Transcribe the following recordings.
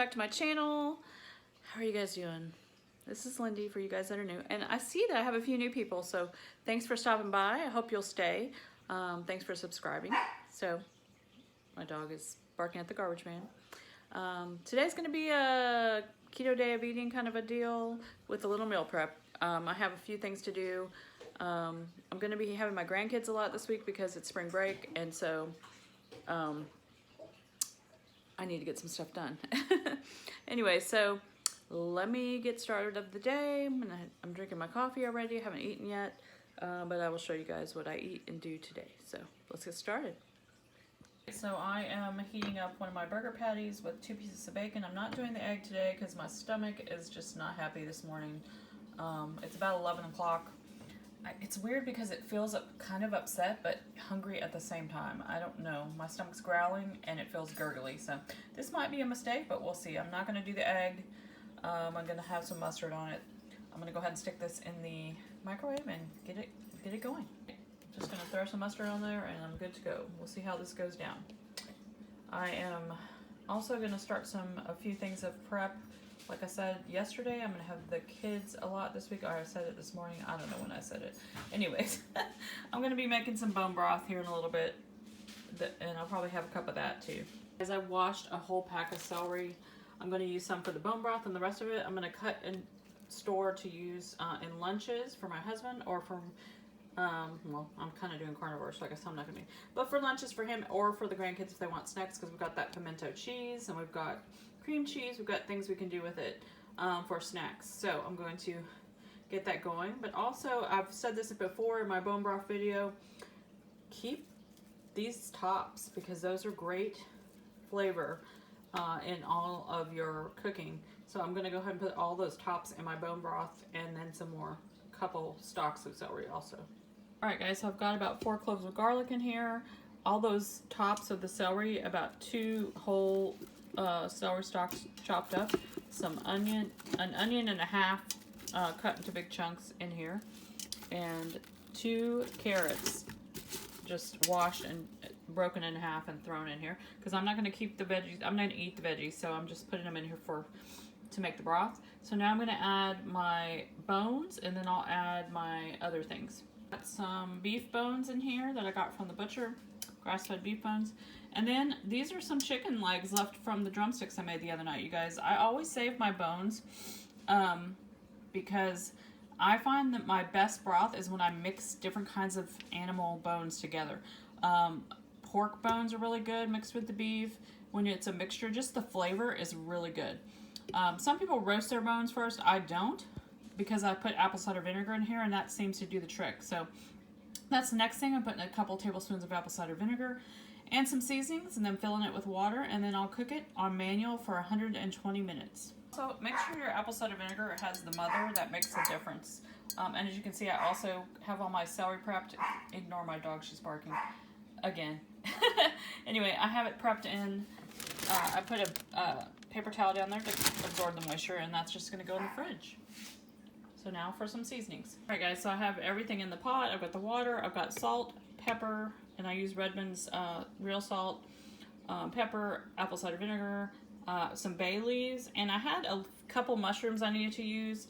back to my channel. How are you guys doing? This is Lindy for you guys that are new. And I see that I have a few new people, so thanks for stopping by. I hope you'll stay. Thanks for subscribing. So, my dog is barking at the garbage man. Today's gonna be a keto day of eating kind of a deal with a little meal prep. I have a few things to do. I'm gonna be having my grandkids a lot this week because it's spring break, and so I need to get some stuff done. Anyway, so let me get started of the day. I'm drinking my coffee already. I haven't eaten yet, but I will show you guys what I eat and do today. So let's get started. So I am heating up one of my burger patties with 2 pieces of bacon. I'm not doing the egg today because my stomach is just not happy this morning. It's about 11 o'clock. It's weird because it feels kind of upset but hungry at the same time. I don't know. My stomach's growling and it feels gurgly. So this might be a mistake, but we'll see. I'm not going to do the egg. I'm going to have some mustard on it. I'm going to go ahead and stick this in the microwave and get it going. Just going to throw some mustard on there and I'm good to go. We'll see how this goes down. I am also going to start a few things of prep. Like I said yesterday, I'm going to have the kids a lot this week. I said it this morning. I don't know when I said it. Anyways, I'm going to be making some bone broth here in a little bit. And I'll probably have a cup of that too. As I washed a whole pack of celery, I'm going to use some for the bone broth, and the rest of it I'm going to cut and store to use in lunches for my husband, or for, well, I'm kind of doing carnivore, so I guess I'm not going to be. But for lunches for him or for the grandkids if they want snacks, because we've got that pimento cheese and we've got cream cheese. We've got things we can do with it for snacks. So I'm going to get that going. But also, I've said this before in my bone broth video, keep these tops because those are great flavor in all of your cooking. So I'm going to go ahead and put all those tops in my bone broth and then some more, couple stalks of celery also. Alright guys, so I've got about 4 cloves of garlic in here. All those tops of the celery, about 2 whole celery stalks chopped up, an onion and a half cut into big chunks in here, and 2 carrots just washed and broken in half and thrown in here because I'm not going to keep the veggies. I'm going to eat the veggies, so I'm just putting them in here to make the broth. So now I'm going to add my bones, and then I'll add my other things. Got some beef bones in here that I got from the butcher, grass-fed beef bones. And then these are some chicken legs left from the drumsticks I made the other night, you guys. I always save my bones because I find that my best broth is when I mix different kinds of animal bones together. Pork bones are really good mixed with the beef. When it's a mixture, just the flavor is really good. Some people roast their bones first. I don't, because I put apple cider vinegar in here and that seems to do the trick. So that's the next thing. I'm putting a couple tablespoons of apple cider vinegar and some seasonings, and then filling it with water, and then I'll cook it on manual for 120 minutes. So make sure your apple cider vinegar has the mother. That makes a difference. And as you can see, I also have all my celery prepped. Ignore my dog, she's barking again. Anyway, I have it prepped in. I put a paper towel down there to absorb the moisture, and that's just going to go in the fridge. So now for some seasonings. Alright guys, so I have everything in the pot. I've got the water, I've got salt, pepper, and I use Redmond's real salt, pepper, apple cider vinegar, some bay leaves, and I had a couple mushrooms I needed to use.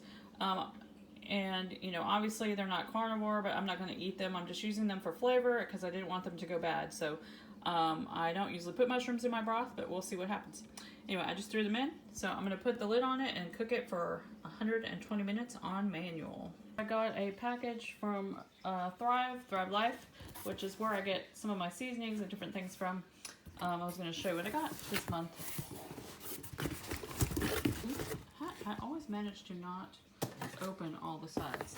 And you know, obviously they're not carnivore, but I'm not going to eat them. I'm just using them for flavor because I didn't want them to go bad. So I don't usually put mushrooms in my broth, but we'll see what happens. Anyway, I just threw them in. So I'm going to put the lid on it and cook it for 120 minutes on manual. I got a package from Thrive Life, which is where I get some of my seasonings and different things from. I was going to show you what I got this month. I always manage to not open all the sides.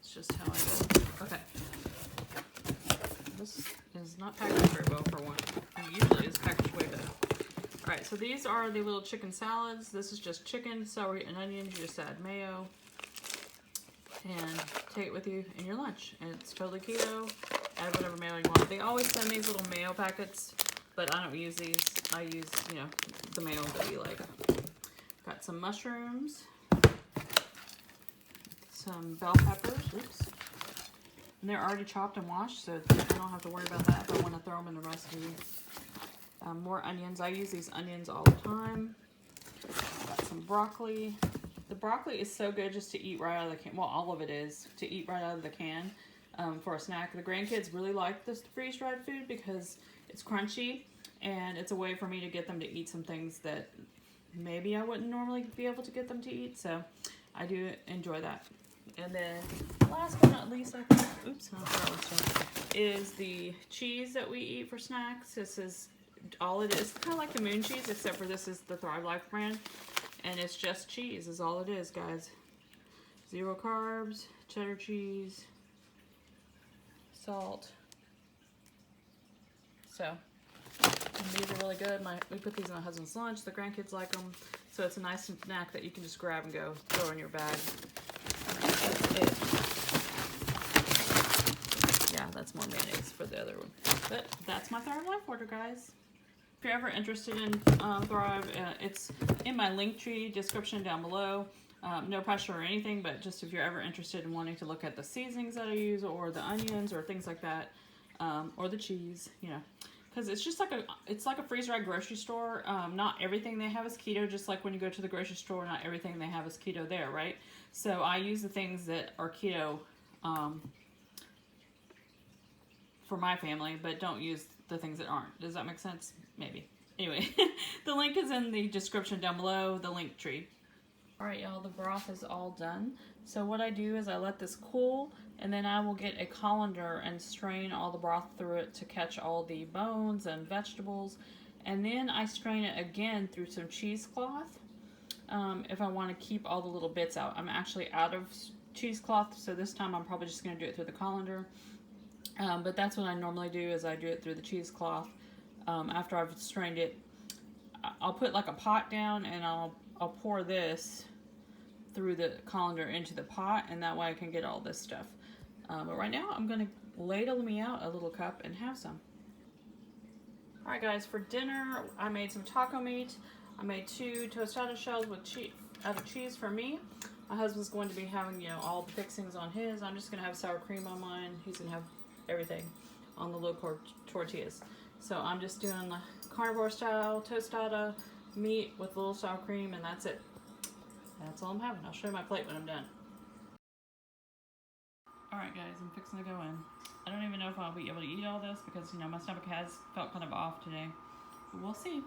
It's just how I go. Okay. This is not packaged very well for one. And usually it's packaged way better. Alright, so these are the little chicken salads. This is just chicken, celery, and onions. You just add mayo and take it with you in your lunch. And it's totally keto. Add whatever mayo you want. They always send these little mayo packets, but I don't use these. I use, you know, the mayo that you like. Got some mushrooms, some bell peppers, oops. And they're already chopped and washed, so I don't have to worry about that if I want to throw them in the recipe. More onions. I use these onions all the time. Got some broccoli. The broccoli is so good just to eat right out of the can. Well, all of it is to eat right out of the can for a snack. The grandkids really like this freeze-dried food because it's crunchy, and it's a way for me to get them to eat some things that maybe I wouldn't normally be able to get them to eat. So I do enjoy that. And then last but not least, is the cheese that we eat for snacks. This is all it is. Kind of like the Moon cheese, except for this is the Thrive Life brand. And it's just cheese is all it is, guys. 0 carbs, cheddar cheese, salt. So, these are really good. We put these in my husband's lunch. The grandkids like them. So it's a nice snack that you can just grab and go throw in your bag. Yeah, that's more mayonnaise for the other one. But that's my Thrive Life order, guys. If you're ever interested in Thrive, it's in my link tree description down below. No pressure or anything, but just if you're ever interested in wanting to look at the seasonings that I use, or the onions, or things like that, or the cheese, you know, because it's just like a freeze-dried grocery store. Not everything they have is keto, just like when you go to the grocery store, not everything they have is keto there, right? So I use the things that are keto for my family, but don't use the things that aren't. Does that make sense? Maybe. Anyway, the link is in the description down below, the link tree. All right, y'all, the broth is all done. So what I do is I let this cool, and then I will get a colander and strain all the broth through it to catch all the bones and vegetables. And then I strain it again through some cheesecloth if I want to keep all the little bits out. I'm actually out of cheesecloth, so this time I'm probably just going to do it through the colander. But that's what I normally do, is I do it through the cheesecloth. After I've strained it, I'll put like a pot down, and I'll pour this through the colander into the pot, and that way I can get all this stuff. But right now I'm gonna ladle me out a little cup and have some. All right, guys, for dinner I made some taco meat. I made 2 tostada shells with out of cheese for me. My husband's going to be having, you know, all the fixings on his. I'm just gonna have sour cream on mine. He's gonna have everything on the low carb tortillas. So I'm just doing the carnivore style tostada meat with a little sour cream, and that's it. That's all I'm having. I'll show you my plate when I'm done. Alright, guys, I'm fixing to go in. I don't even know if I'll be able to eat all this because, you know, my stomach has felt kind of off today. But we'll see.